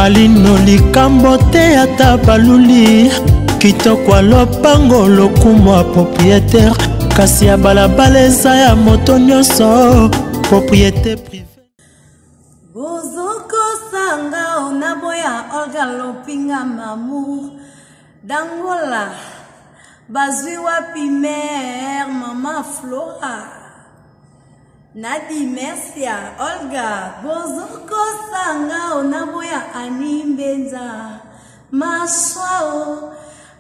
alino likambo te ata baluli kitoko lopango lokumu propriétaire kasi ya balabala eza ya moto nyonso propriété privée bozoko sanga onaboya Olga Lopinga Mamour Dangola bazwi wapi mère Mama Flora Nadi Mercia Olga bozoko sanga onaboya Animbenza Maswao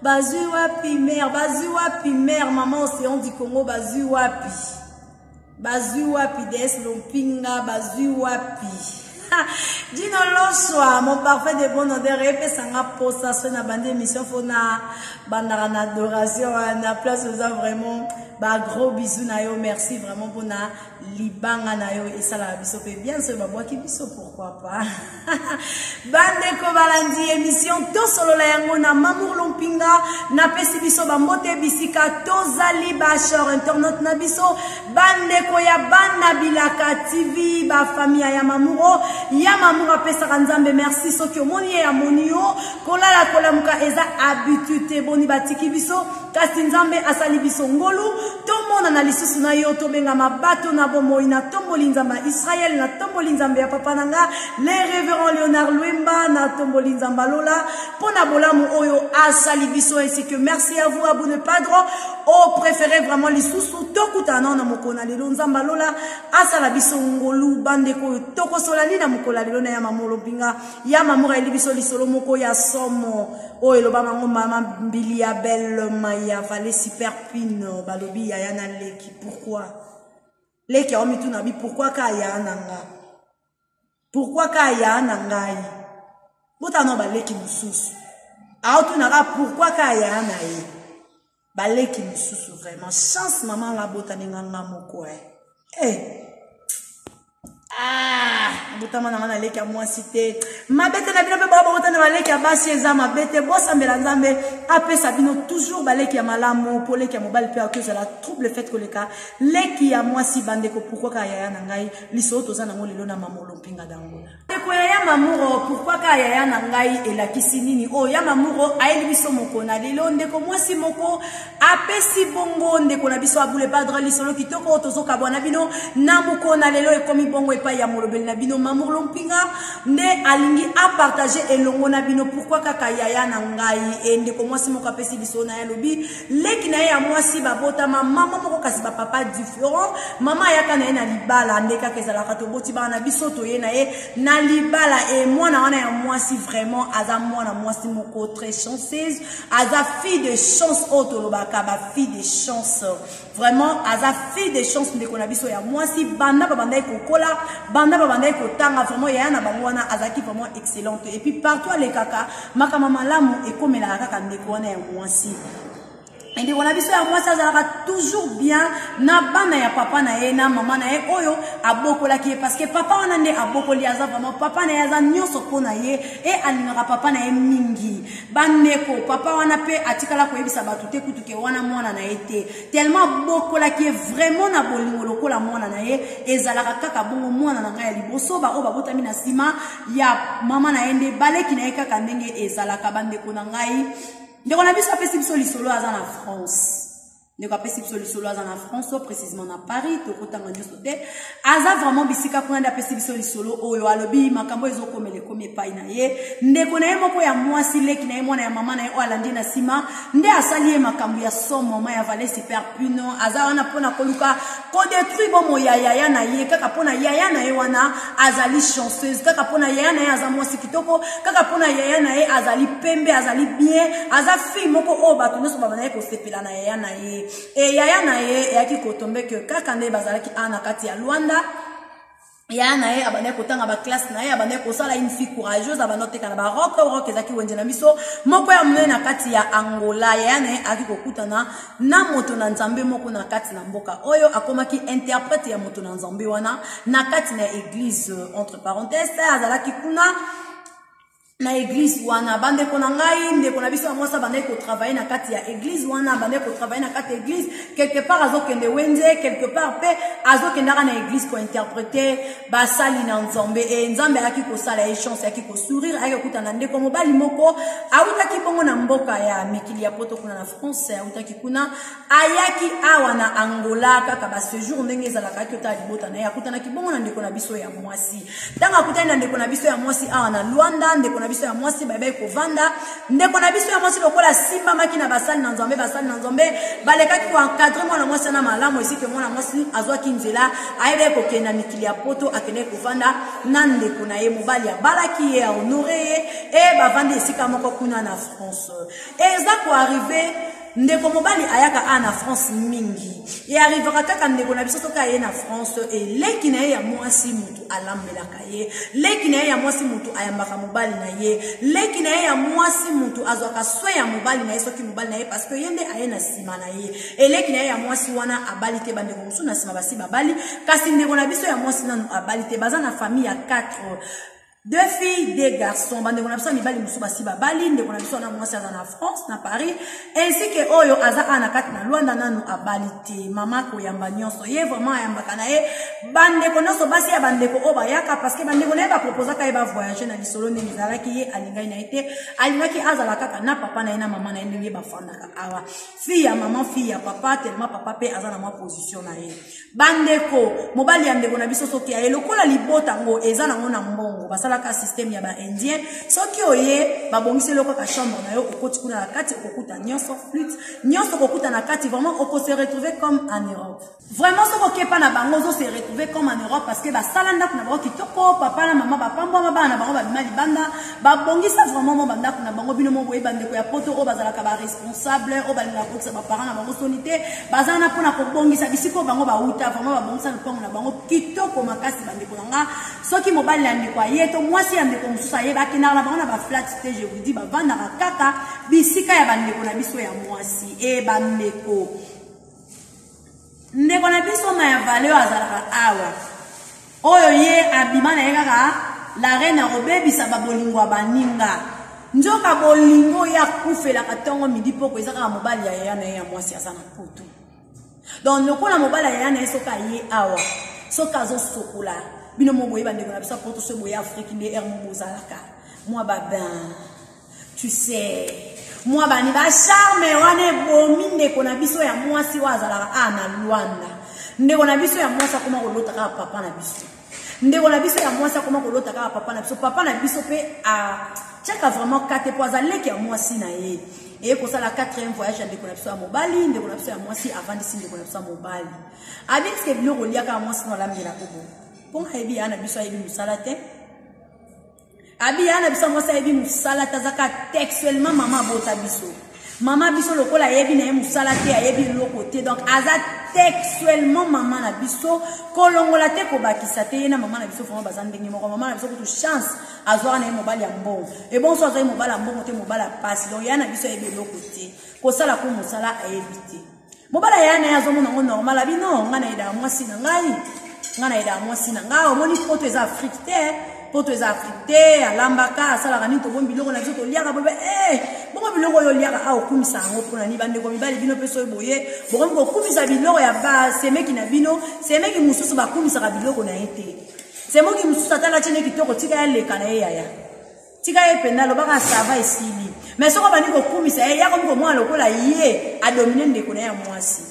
bazwi wapi mère Maman Océan du Congo bazwi wapi Des Lopinga bazwi wapi Dino Loswa mon parfait de bon odeur et sanga posa so na bande émission fona bandara na adoration na place aux vraiment ba gros bisous na yo merci vraiment pour na libanga na yo et ça la biso pe bien c'est ba bois qui biso pourquoi pas bande ko balandi émission to solo la yango na Mamour Lopinga na pesi biso ba mbote bisika tozali ba short internet na biso bande ko ya bana bilaka TV ba famille ya Mamour ya Mamour apesa nzambe merci soki omoni ya monio kolala kolamuka eza habitude boni batiki biso kasi nzambe asali biso ngolu to mona na lisusu na yo to benga mabato na bomoi na tomboli nzamba Israël na tomboli nzambe ya papa nanga les révérend Léonard Lwemba na tomboli nzamba Lola pona bolamu oyo asali biso ainsi que merci à vous abonné padro au préféré vraiment lisusu to kutana na mokona lelo nzamba Lola asala biso ngolu bande ko toko solani na mokola lelo na ya Mamour Lopinga ya Mamour eli biso lisolo moko ya somo oyo loba mango mama mbili ya belle maya fallait super pino balobi ya yana leki pourquoi leki a omitu na bi pourquoi ka ya nanga botano ba leki mususu a otu na pourquoi ka ya na ye ba leki mususu vraiment chance maman la botani nganga moko botama na ngana leki a moi cité mabete na bino pe ba botana ba leki a basi eza mabete bosambela nzambe apesa bino toujours ba leki ya malamu po leki ya mobali pe akoza la trouble fait que le cas leki ya moi si bande ko pourquoi ka ya na ngai liso to za na ngolelo na Mamour Lopinga Dangola ko ya Mamour pourquoi ka ya na ngai elakisi nini o ya Mamour ayebi biso moko na lelo ndeko moi si moko apesi bongo ndeko na biso abule padre lisolo kitoko tozoka bwana bino na moko na lelo ekomi bongo epa ya molobeli na bino Mamour Lopinga ne alingi a partager elongo na bino pourquoi kaka yaya na ngai e ndeko mwasi moko apesi biso na ya lobi leki na ya mwasi babota mama moko kasi ba papa différent mama yaka na ye na libala ndeka kezala kato boti ba na biso to ye na ye na libala e mwana wana ya mwasi vraiment aza mwana mwasi moko très chanceuse aza fille de chance auto lobaka ba fille de chance vraiment aza fille de chance ndeko na biso ya mwasi banda babanda kokola banda babanda kotanga vraiment ya na bangwana azaki vraiment excellente et puis partout les kaka makama malamu ekomela kaka ndeko wana ya mwasi et on a vu ça moi ça va toujours bien na bana ya papa na ye na mama na ye oyo abokola ki parce que papa wana nde abokoli aza vraiment papa na ye aza nyonso pona ye et alinga papa na ye mingi bandeko papa wana pe atikala ko yebisa batu te kutuke wana mwana na ye te tellement bokola ki vraiment na bolingo lokola mwana na ye ezalaka kaka bongo mwana na ngai ya liboso ba o babotami na sima ya mama na ye nde baleki na ye kaka ndenge ezalaka bandeko na ngai. Donc on a vu ça fait si solo à en France. Donc après si solo à en France, précisément à Paris, to kota ngandi sote. Aza vraiment bisika kuna nda pesi solo oyo alobi makambo ezoko mele kome pai na ye. Ndeko na ye moko ya mwasi leki na ye mwana ya mama na ye o alandi na sima. Nde asali ye makambo ya somo mama ya Valais super puno. Aza wana pona koluka ko détruit bomo ya yaya na ye kaka pona yaya na ye wana azali chanceuse kaka pona yaya na ye aza mwasi kitoko kaka pona yaya na ye azali pembe azali bien aza fille moko o bato nyonso baba na ye ko sepela na yaya na ye. Et yaya na ye yaki kotombe que kaka nde bazalaki ana kati ya Luanda yaya na ye abane kotanga ba classe na ye abane kosala une fille courageuse abane teka na ba rock ezaki wenje na biso moko ya mne na kati ya Angola yaya na ye aki kokutana na moto na nzambe moko na kati na mboka oyo akomaki interprète ya moto na nzambe wana na kati na église entre parenthèses azalaki kuna na église wana bande ko na ngai ndeko na biso ya mwasi bande ko travailler na kati ya église wana bande ko travailler na kati ya église quelque part azokende wenze quelque part pe azokendaka na église ko interpréter basali na nzambe e nzambe ayaki kosala ye chance ayaki kosourire ayaki kokutana ndeko mobali moko awutaki bongo na mboka ya mikili ya poto kuna na France awutaki kuna ayaki awa na Angola kaka ba séjour ndenge ezalaka ki ota libota na ye akutanaki bongo na ndeko na biso ya mwasi tanga akutani na ndeko na biso ya mwasi awa na Luanda ndeko na biso ya mwasi bebe kovanda ndeko na biso ya mwasi lokola simba maki na basali na nzambe balekaki ko encadrer mwana mwasi na malamu esike mwana mwasi azwaki nzela ayebe kokenda mikili ya poto akende kovanda na ndeko na ye mobali abalaki ye honore ye e bavandi esika moko kuna na France eza ko arriver ndeko mobali ayaka ana France mingi e arrivera kaka ndeko na biso toka ye na France e leki na ye ya mwasi mutu alambelaka ye leki na ye ya mwasi mutu ayambaka mobali na ye leki na ye ya mwasi mutu azwaka swe ya mobali na ye soki mobali na ye parce que yende aye na sima na ye e leki na ye ya mwasi wana abali te bandeko musu na sima basi babali kasi ndeko na biso ya mwasi nanu abali te baza na famille ya 4 deux filles, deux garçons. Bande ko na biso mibali musu basi babali ndeko na biso na mwasi aza na France na Paris ainsi que oyo aza ana kati na Luanda nanu abali te mama ko yamba nyonso ye vraiment yambaka na ye bande ko nyonso basi ya bande ko obayaka parce que bande ko na ba proposer ka ba voyager na lisolo ndenge ezalaki ye alingai na ete alingaki azala kaka na papa na ye na mama na ye ndenge bafandaka awa fille ya mama fille ya papa tellement papa pe aza na ma position na ye bande ko mobali ya ndeko na biso soki ya lokola libota ngo eza nango na mbongo basala ka système ya ba indien soki oye babongisi loko ka chambre na yo okoti kuna na kati okokuta nyonso flûte nyonso okokuta na kati vraiment oko se retrouver comme en Europe vraiment soko kepa na bango zo se retrouver comme en Europe parce que ba salanda kuna bango kitoko papa na mama bapambo mama na bango babimali banda babongisa vraiment mo banda kuna bango bino mo boye bande ko ya poto o bazala ka ba responsable o balinga ko sa ba parents na bango sonité bazana pona ko bongisa bisiko bango ba uta vraiment babongisa lupango na bango kitoko makasi bande ko nga soki mobali na ndeko ayeto mwasi ya ndeko mususa ye bakina na bango na ba flat te je vous dis ba vanda kaka bisika ya bandeko na biso ya mwasi e bandeko ndeko na biso na ya valeur azalaka awa oyo ye abima na ye kaka la reine robebisa babolingo baninga nzoka bolingo ya kufelaka ntongo midi poko ezaka mobali ya yaya na ye ya mwasi aza na poto donc lokola mobali ya yaya na ye soka ye awa soka azosokola bino mo boye bandeko na biso poto so boye Afrique nde er mo bozalaka moi babin tu sais moi bani ba charme wane bomi ndeko na biso ya mwasi wazalaka na Luanda ndeko na biso ya mwasi akoma kolota kaka papa na biso ndeko na biso ya mwasi akoma kolota kaka papa na biso papa na biso pe a chaka vraiment kate po azaleki ya mwasi na ye et pour ça la 4e voyage ndeko na biso ya mobali ndeko na biso ya mwasi avant disi ndeko na biso ya mobali avec ce biloko liaka mwasi na lambela kobo pour ebi ana biso ebi musala te abi ana biso mwasi ebi musala tazaka textuellement mama bota biso mama biso lokola yebi na ye musala te ayebi loko te donc aza textuellement mama na biso kolongola te ko bakisa te na mama na biso vraiment bazandenge moko mama na biso ko chance azwa na mobali ya mbongo et bon so azwa mobali ya mbongo te mobali ya passe donc yana biso yebi loko te ko sala ko musala ayebi te mobali yana ya zomo nango normal abi non ngana ida mwasi na ngai ngana ida mwasi na ngai omoni poto eza Afrique te poto eza Afrique te alambaka asala kani to bombi loko na biso to liaka bobe bongo biloko yo liaka a okumisa ngo pona ni bande ko mibali bino peso boye bongo ko kumisa biloko ya ba semeki na bino semeki mususu ba kumisa ka biloko na ete semoki mususu atala chene kitoko tika ya leka na yaya tika ye penda lo baka sava esili mais soko bani ko kumisa ya ko mwa lokola ye a dominer ndeko na ya mwasi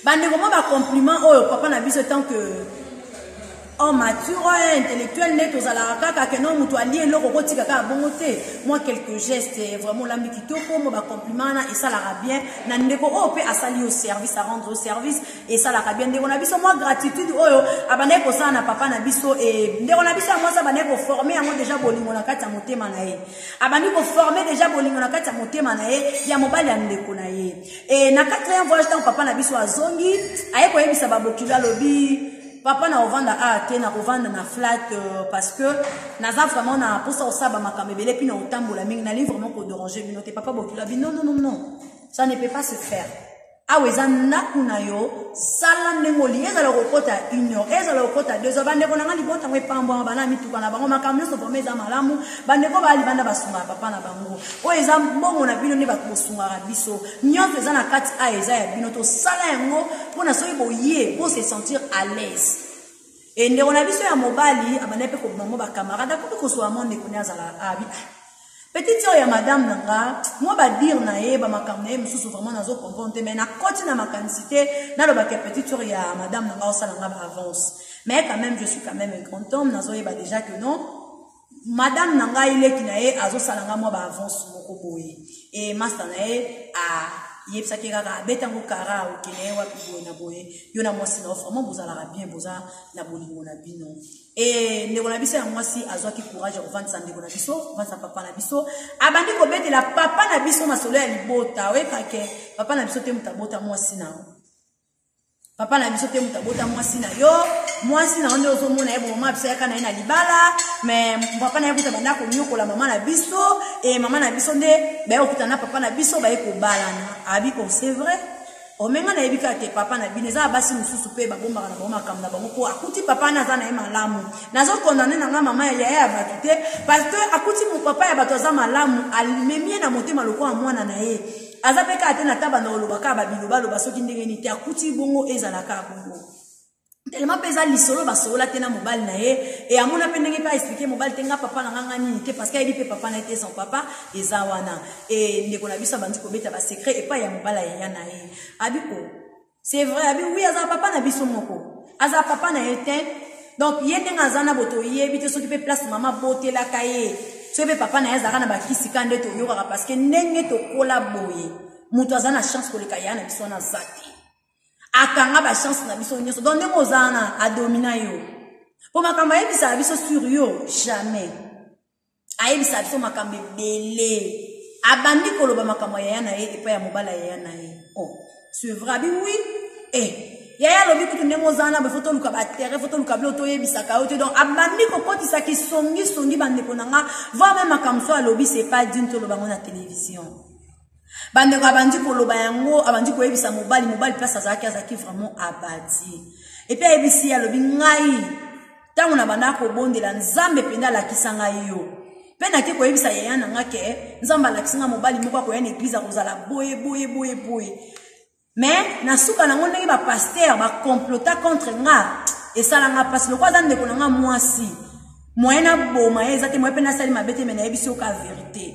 bande ko ba compliment oyo papa na biso tant que oh mature intellectuel net aux alaraka que non mutu ali eloko kotika ka bongote moi quelques gestes vraiment la mikitoko mo ba compliment et ça la bien na ndeko o pe asali au service à rendre au service et ça la bien ndeko na biso moi gratitude oyo abane ko sana papa na biso et ndeko na biso moi ça bane ko former yango déjà bolingo na kati ya motema na ye abani ko former déjà bolingo na kati ya motema na ye ya mobali ya ndeko na ye et na 4e voyage tant papa na biso azongi aye ko yebisa babokila lobi papa na ovanda te na ovanda na flat parce que naza vraiment na posa osaba makamebele puis na otambola mingi na livre vraiment ko déranger binote papa bokila bi non ça ne peut pas se faire aweza ndaku na yo sala ndengoli ezala kokota 1 heure ezala kokota 2 heures bandeko nanga libota ngwe pambo bana mituka na bango makambo so pomeza malamu bandeko bali banda basunga papa na bango o eza mbongo na bino ne bakosunga biso nyonso eza na kati a eza ya bino to sala yango pona so iboye pour se sentir à l'aise et ndeko na biso ya mobali abana pe ko bango ba camarade ko so amonde ko nyazala abi petite sœur ya madame nanga moi ba dire na ye ba makambo na mususu vraiment nazo comprendre mais na côté na makanicité na lo ba ke petite sœur ya madame nanga osala nga ba avance mais quand même je suis quand même un grand homme nazo yeba déjà que non madame nanga ile kinaye azo sala nga moi ba avance moko boye et master na ye a yebisa ke kaka betango kara o kine wa pibo na boye yo na mwasi na vraiment bozala bien boza na bolingo na bino et ndeko na biso ya mwasi azwaki courage au vendre ndeko na biso vendre papa na biso abandi ko betela papa na biso masolo ya libota we kake papa na biso te mutabota mwasi na papa na biso te mutabota mwasi na yo mwasi na onde ozo mona ebo mama biso yaka na ina libala mais papa na yekuta banda ko nyokola mama na biso et mama na biso nde ba yokutana papa na biso ba yeko balana abi ko c'est vrai omenga na yebika ke papa na bineza basi mususu pe babomba na boma kamna bango ko akuti papa na za na malamu nazo condamner na mama ya batute parce que akuti mu papa ya bato za malamu alimemie na motema lokwa mwana na ye azapeka atena taba na olobaka babiloba loba soki ndenge ni te akuti bongo ezalaka bongo tellement pesa lisolo basola tena mobile na ye et amona pe ndenge pa expliquer mobile tenga papa na nganga ni te parce que il pe papa na était son papa ezawana et ndeko na biso bandi ko beta ba secret et pas ya mobile ya na ye abiko c'est vrai abi oui aza papa na biso moko aza papa na était donc yende ngazana boto yebi te soki pe place mama bote la kaye soki papa na ezaka na bakisi kande to yoka parce que ndenge to kola boye muto azana chance ko le kaya na biso na zati akanga ba chance na biso nyoso donc ndemo zana adomina yo po makamba yebisa biso sur yo jamais ayebisa biso makambe belé abandi koloba makambo ya na ye epa ya mobala ya na ye oh c'est vrai oui eh ya lobi kutu ndemo zana ba photo luka ba terre photo luka blo to yebisa ka ote donc abandi ko koti sa ki songi bande konanga va même makamso a lobi c'est pas d'une to loba na télévision bande ko abandi ko loba yango abandi ko yebisa mobali place azaki vraiment abadi et puis yebisi ya lobi ngai tango na banda ko bondela nzambe penda la kisanga yo pena ke ko yebisa yaya nanga ke nzamba la kisanga mobali moko ko yana église akozala boye mais na suka na ngone ba pasteur ba complota contre nga et ça la nga passe le quoi zande ko nga mwasi moyena boma ezate moye pena sali mabete mena yebisi o ka vérité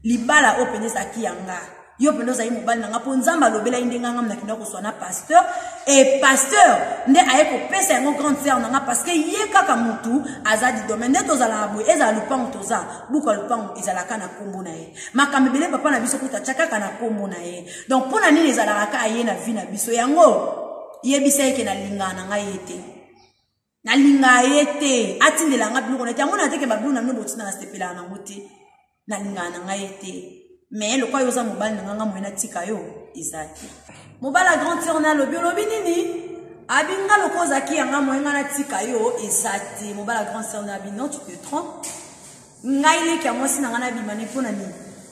libala openesa kiyanga yo pendo za mobali nanga po nzamba lobela indenga ngam na kinoko sona pasteur et pasteur nde ayeko pesa yango grande sœur nanga parce que ye kaka mutu azadi domaine to za la boye eza lupango toza buka lupango eza la kana kombo na ye makambe bele papa na biso kuta chaka kana kombo na ye donc pona nini eza la ka ye na vie na biso yango yebisa yeke na lingana nga yete na linga yete atindela nga bluko na tango na teke bablu na no botina na stepela na ngote na lingana nga yete mais le quoi yoza mobile nanga moyena tika yo izaki mobile grande sœur na lobi nini abinga lokoza ki yanga moyenga na tika yo ezati mobile grande sœur na bino tu te trompes ngai le kia mwasi nanga na bimane pona ni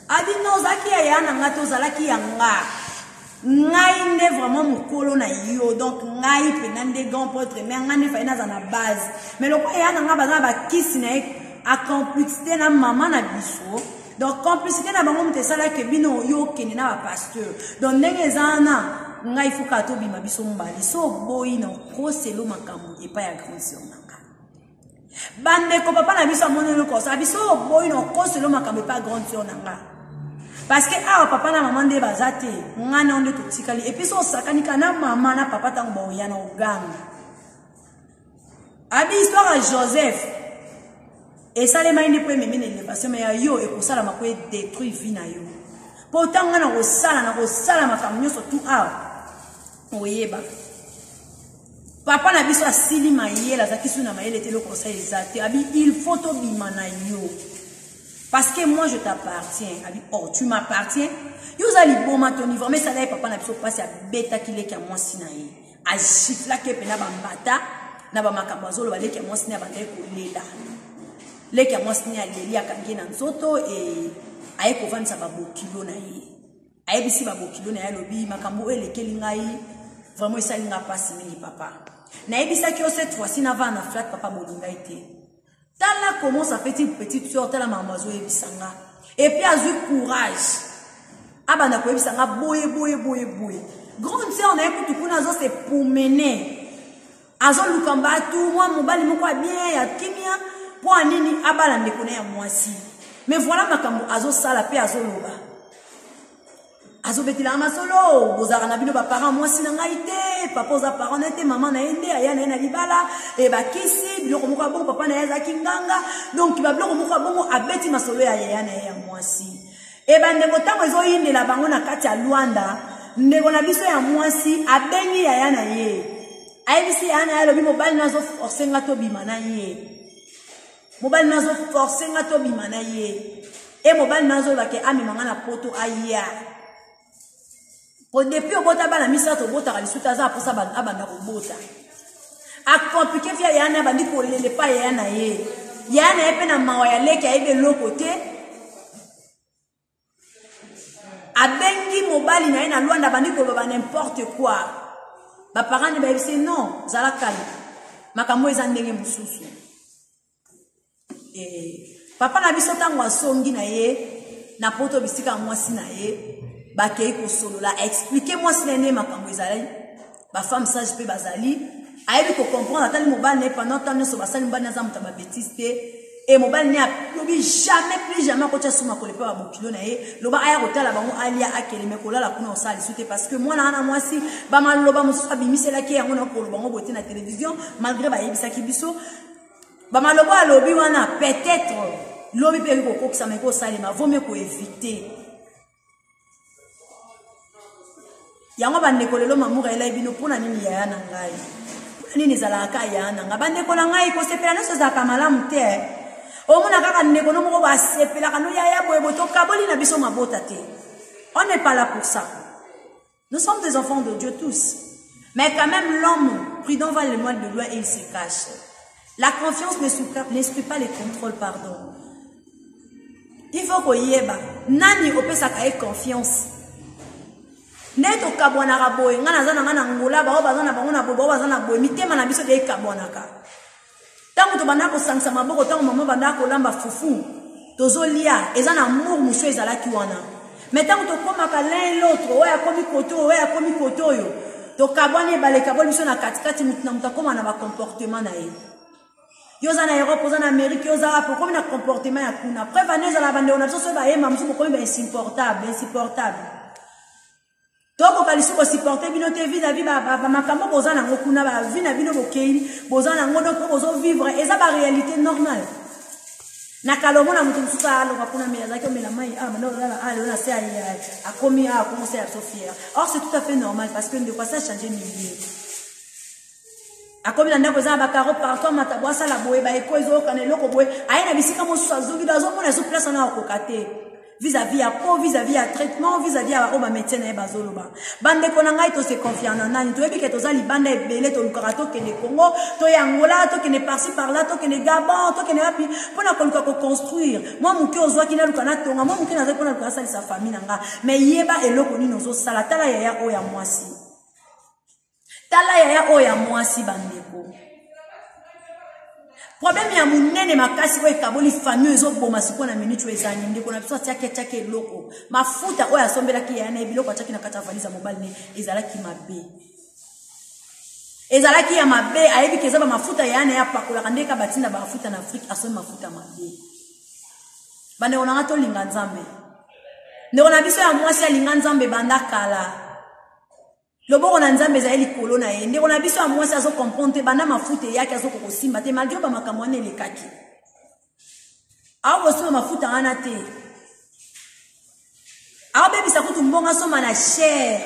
abino zaki ya nanga to zalaki yanga ngai ne vraiment mukolo na yo donc ngai penande grand potre mais ngane fa ina za na base mais le quoi ya nanga baza ba kisi na a complicité na mama na biso donc complicité na bango mutesala ke bino yo kene na ba pasteur donc ndenge zana ngai fuka to bima biso mbali so boyi na ko selo makambo e pa ya grande sœur nanga bande ko papa na biso monelo ko sa biso boyi na ko selo makambo e pa grande sœur nanga parce que ah papa na maman nde bazate ngana onde to tikali et puis so sakanika na mama na papa tango ba oyana oganga abi histoire à Joseph et ça les mains pour me mener les parce mais yo et pour ça la mako détruit vie na yo pourtant ngana ko sala makamnyo surtout ah oyeba papa na biso asili mayela za kisu na mayele telo ko sa ezate abi il faut to bimana yo parce que moi je t'appartiens abi oh tu m'appartiens yo zali boma ton niveau mais ça là papa na biso passe à beta kile ki moi sinaye a chifla ke pena bambata na ba makambo azolo baleki moi sinaye bandai ko lela leki ya mwasi ni aleli akangi na nzoto e aye kovanisa babokilo na ye ayebisi babokilo na ya lobi makambo elekeli ngai vraiment esali nga pasi mingi papa nayebisaki yo cette fois-ci nava na flat papa bolinga ete tala comment ça fait une petite soeur tala maman azoyebisa nga et puis azwi courage abanda koyebisa nga boye grande sœur na ye kutu kuna azo se promene azoluka mbatu mwa mobali moko ya bien ya kimia mpo anini abala ndeko na ya mwasi mais voilà makambo azosala mpe azoloba azobetela masolo bozaka na bino baparent mwasi na ngai te papa oza parent na ye te mama na ye nde aya na ye na libala bakisi biloko moko ya bongo papa na ye azalaki nganga donc babiloko moko ya bongo abeti masolo ya yaya na ye ya mwasi bandeko ntango ezoyindela bango na kati ya lwanda ndeko na biso ya mwasi abengi yaya na ye ayebisi yaya na ye alobi mobali nazo force nga tobima na ye mobali nazo force nga tobima na ye mobali nazolobake amemanga na poto aya depuis obota bana misato obotaka lisusu aza aposa abanda kobota akomplike fia yaya na ye abandi kolele pa yaya na ye mpe na mawa ya leki ayebi eloko te abengi mobali na ye na lwanda abandi koloba n'importe quoi baparent ne bayebisi non zala kala makambo eza ndenge mosusu papa na biso ntango asongi na ye na poto bisika mwasi na ye bakei kosolola expliquer mwasi na ye makambo ezali bafemme sage mpe bazali ayebi kocomprendre atali mobali na ye pendant temps nyonso basali mobali aza moto ya babétise te mobali ne alobi jamais plus jamais akotia suma kolepe babokilo na ye loba aya kotala bango alia akeleme kolala kuna osala lisu te parce que mwana wana mwasi bamaloba mosusu abimiselaki yango na koloba ngo bote na télévision malgré bayebisaki biso bamaloba alobi wana peut-être lobi mpe eki kokokisama eki osalema vome koevite yango bandeko lelo mamour ela bino mpona nini yaya na ngai mpona nini ezalaka yaya na ngai bandeko na ngai kosepela nyonso ezalaka malamu te omona kaka ndeko no moko basepelaka no yaya boye boye tokaboli na biso mabota te on n'est pas là pour ça nous sommes des enfants de Dieu tous mais quand même l'homme prudent va le moine de loin et il se cache la confiance n'exclut pas les contrôles pardon il faut koyeba nani opesaka ye confiance neto kabwanaka boye nga naza na nga na ngola bao baza na bango na boye bao baza na boye mitema na biso de ekabwanaka ntango tobanda kosangisa maboko ntango mama banda kolamba fufu tozolia eza na amour mosu ezalaki wana mais ntango tokomaka l'un l'autre oyo akomi koto oyo akomi koto oyo tokabwana ebale ekaboli biso na katikati mutu na mutu akoma na bacomportement na ye yo oza na Europe oza na Amérique yo oza apo okomi na comportement ya kuna preuve ane ezala bandeko na biso soki bayemba mosusu bokomi insupportable tokoka lisusu kosupporte bino te vis-à-vis bamakambo boza nango kuna bavi na bino bokei boza nango donc po bozovivre eza baréalité normale nakala omona moto mosusu aloka kuna me azalaki omela mai lelo na se akomi akomose ya so fière or c'est tout à fait normal parce que ndeko asa change milieu akomi na ndako eza na bakaro partout amatabwa asala boye baeko ezokana eloko boye aye na bisika mosusu azongi azomona ezo place ana akoka te vis-à-vis à peau, vis-à-vis à traitement, vis-à-vis à oba médecin na bazoloba. Bande konanga ito se confiant na nani. Tu ebi ke toza libanda ebele to lukarato ke ne Congo, to ya Angola, to ke ne par-ci par-là, to ke ne Gabon, to ke ne api. Pona koluka ko construire. Moi muke ozwa kina lukana tonga, moi muke na ze pona lukana sali sa famille nanga. Mais yeba eloko ni nozo sala tala yaya oya mwasi. Tala yaya oya mwasi bandeko. Problème ya munene makasi ko ekaboli famille ezoboma siko na minute ezanyi ndeko na biso tiake eloko mafuta oya sombela ki yana ebiloko ataki na kata valiza mobile ne ezalaki mabe ezalaki ya mabe ayebi kezaba mafuta yana ya pakola ndeka batinda mafuta na Afrique asome mafuta mabe bande onanga to linga nzambe ndeko na biso ya mwasi ya linga nzambe banda kala loboko na nzambe ezali likolo na ye ndeko na biso ya mwasi azo comprendre banda mafuta yake azo kokosimba te malgré ba makambo ane lekaki awo kosimba mafuta wana te awo bebisa kutu mbonga soma na chair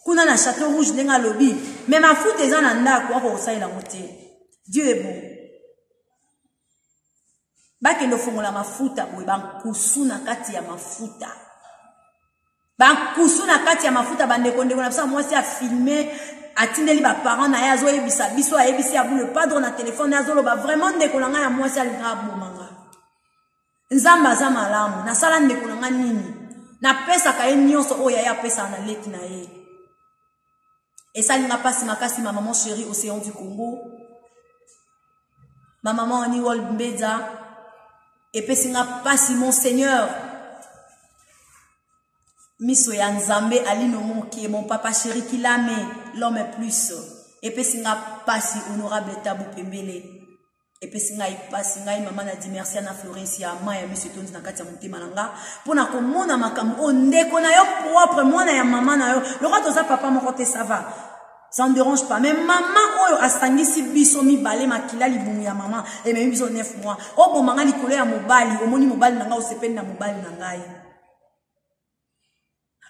kuna na château rouge ndenga lobi mais mafuta eza na ndako ako kosalela ngo te Dieu est bon bakendo fongola mafuta boye bankusu na kati ya mafuta bankusu na kati ya mafuta bandeko ndeko na biso mwasi a filmer atindeli ba parents na ya zo yebisa biso a yebisi abu le padre na téléphone ya zolo ba vraiment ndeko na nga ya mwasi alinga bomanga nzamba za malamu na sala ndeko na nga nini na pesa ka ye nyonso oyo ya pesa na leki na ye. Et ça n'a pas si makasi ma maman chérie Océan du Congo. Ma maman Aniwol Mbeda. Et puis si n'a pas si mon Seigneur. Miso ya Nzambe Alino Mon qui est mon papa chéri qui l'aime, l'homme est plus. Et puis si n'a pas si honorable Tabou Pembele. Et puis si n'a pas si n'a maman a dit merci à Florencia Maya monsieur Tony na kati ya motema nanga pona ko mona makambo o ndeko na yo propre mona ya maman na yo le roi toza papa mon côté ça va ça ne dérange pas mais maman oyo asangisi biso mi balé makila libumu ya maman et même biso 9 mois o bo manga likolo ya mobali omoni mobali nanga o sepeli na mobali nangai.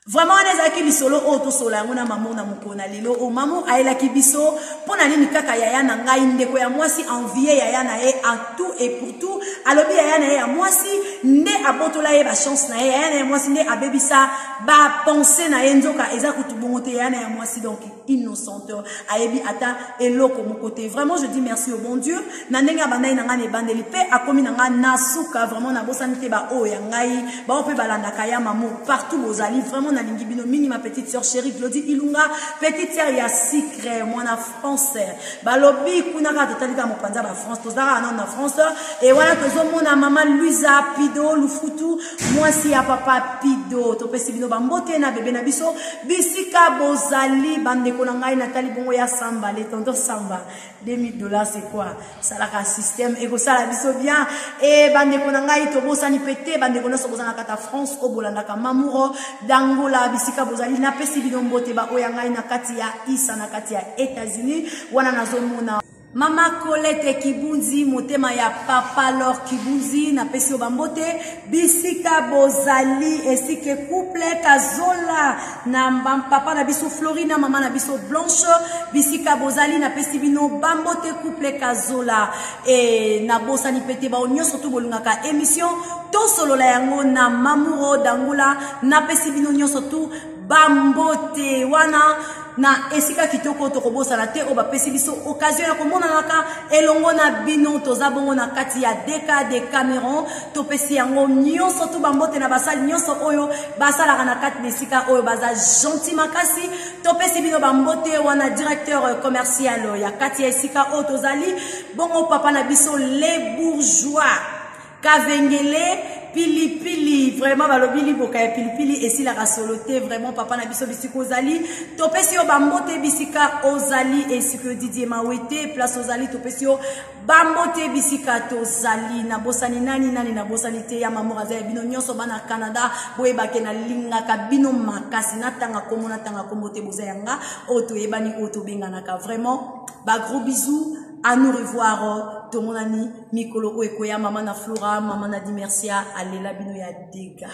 Vraiment on est aki bisolo auto sola ngona maman na mukona lelo o maman aela ki biso pona nini kaka yaya na ngai ndeko ya mwasi envier yaya na ye en tout et pour tout alobi yaya na ye ya mwasi nde abotola ye ba chance na ye yaya na ye mwasi nde abebisa ba penser na ye nzoka eza kutubongote yaya na ya mwasi donc innocente ayebi ata eloko mon côté. Vraiment je dis merci au bon Dieu na ndenga bandai na ngane bandeli pe akomi na ngana nasuka vraiment na bosani te ba o ya ngai ba ope balanda kaya maman partout bozali vraiment na lingi bino mini ma petite sœur chérie Claudie Ilunga petite sœur ya secret mwana français balobi kuna ka totalika mo panza ba France tozara na France et voilà tozo mona maman Luisa Pido Lufutu mwasi ya papa Pido topesi bino bambote na bébé na biso bisika bozali bande ko na ngai Nathalie bongo ya samba les tonton samba $2000 c'est quoi ça la système et ko sala biso bien et bande ko na ngai to bosani pété bande ko na so bosana kata France ko bolanda ka mamuro dangola bisika bozali na pesi bino mbote ba oya ngai na kati ya Isa na kati ya États-Unis wana nazomona Mama Colette Kibunzi motema ya papa Lor Kibunzi na pesi obambote bisika bozali esike couple kazola na papa na biso Florina mama na biso Blanche bisika bozali na pesi bino bambote couple kazola et na bosani pete ba onyo surtout bolungaka émission to solo la yango na mamuro dangula na pesi bino nyo surtout bambote wana na esika kitoko to kobosa te o ba pesi biso occasion ya komona naka elongo na bino toza bongo na kati ya deka de Cameroun to pesi yango nyonso to bambote na basali nyonso oyo basala na kati esika oyo baza gentil makasi to pesi bino bambote wana directeur commercial ya kati ya esika o tozali bongo papa na biso les bourgeois Kavengele pili pili vraiment balobili boka ya pili pili esi la rasoloté vraiment papa na biso bisika ozali topesi yo bambote bisika ozali esika Didier Mawete place ozali topesi yo bambote bisika tozali na bosani nani na bosani te ya maman aza bino nyonso bana Canada boye bakena linga ka bino makasi na tanga komona tanga kombote boza yanga oto yebani oto bengana ka vraiment ba gros bisous à nous revoir tout mon ami Mikolo Oekoya maman na Flora maman na Dimercia Alela bino ya dega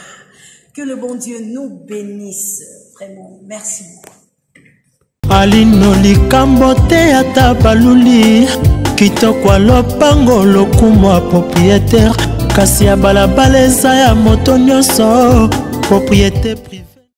que le bon Dieu nous bénisse vraiment merci Alino likambo te ata baluli kitoko lopango lokumo propriétaire kasi ya balabala eza ya moto nyonso propriété privée